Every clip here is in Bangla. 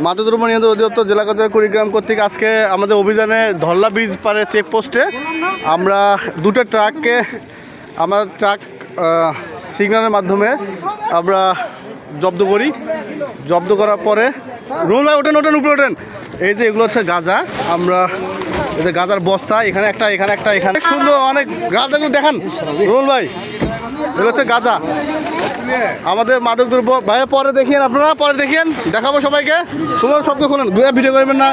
মাদক দ্রব্য নিয়ন্ত্রণ অধিদপ্তর জেলা কার্যালয় কুড়িগ্রাম কর্তৃক আজকে আমাদের অভিযানে ধরলা ব্রিজ পারে চেকপোস্টে আমরা দুটো ট্রাককে আমাদের ট্রাক সিগন্যালের মাধ্যমে আমরা জব্দ করি। জব্দ করার পরে রুল ভাই ওঠেন উপরে এই যে এগুলো হচ্ছে গাঁজা। আমরা এটা গাঁজার বস্তা, এখানে একটা এখানে সুন্দর অনেক গাঁজাগুলো দেখান রুল ভাই, এগুলো হচ্ছে গাঁজা। আমাদের মাদক দ্রব্য ভাইয়া পরে দেখিয়েন, আপনারা পরে দেখিয়েন, দেখাবো সবাইকে। সুন্দর শব্দ খুলেন, দুয়া ভিডিও করবেন না,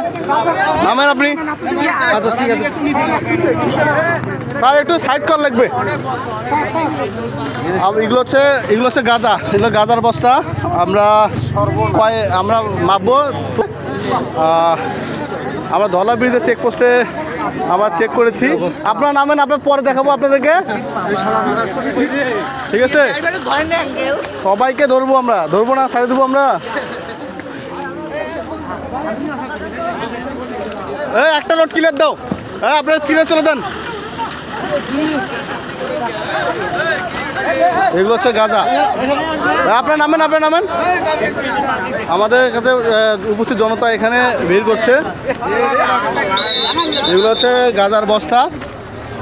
নামেন আপনি। আচ্ছা ঠিক আছে স্যার, একটু সাইড কল লাগবে। এগুলো হচ্ছে গাঁজা, এগুলো গাঁজার বস্তা। আমরা মাপবো। আমরা ধলা ব্রিজের চেকপোস্টে আমরা চেক করেছি। আপনারা নামেন, আপনার পরে দেখাবো আপনাদেরকে, ঠিক আছে? সবাইকে ধরবো, আমরা ধরবো না, ছাড়ে দেবো আমরা। একটা রোড ক্লিয়ার দাও, আপনারা চিনে চলে দেন। এগুলো হচ্ছে গাঁজা। আপনার নামেন। আমাদের কাছে উপস্থিত জনতা এখানে ভিড় করছে। এগুলো হচ্ছে গাঁজার বস্তা,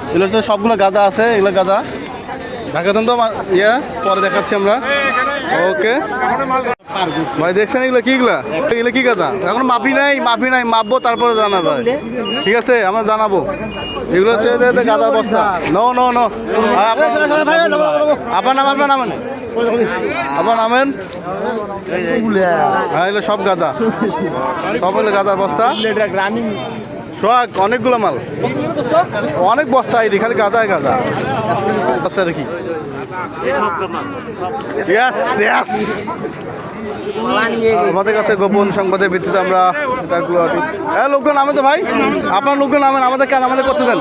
এগুলো হচ্ছে সবগুলো গাঁজা আছে, এগুলো গাঁজা ঢাকাতন তো পরে দেখাচ্ছি আমরা। ওকে ভাই, দেখছেন এগুলো কি গাঁজা? এখন মাপি নাই, মাপবো তারপরে জানাবো, ঠিক আছে? আমরা জানাবো। এগুলো হচ্ছে গাঁজার বস্তা। নো আপনার নামেন। হ্যাঁ, এগুলো সব গাঁজা, সব হলো গাঁজার বস্তা। সোহাগ অনেকগুলো মাল, অনেক বস্তা, এই খালি গাঁজায় গাঁজা আর কি। আমাদের কাছে গোপন সংবাদের ভিত্তিতে আমরা লোকজন নামে তো ভাই, আপনার লোকজন নামেন, আমাদের করতে দেন।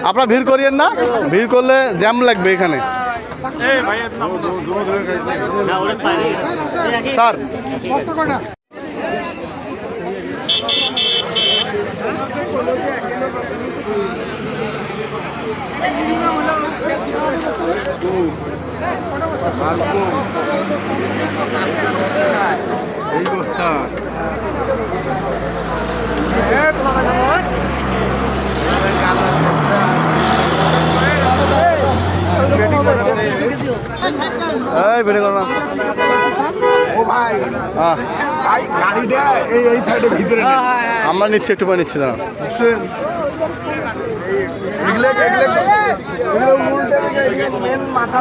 আপনারা ভিড় করিয়েন না, ভিড় করলে জ্যাম লাগবে এখানে। স্যার এই বস্তা আমরা নিচ্ছি, একটু পরে নিচ্ছি না। মাথা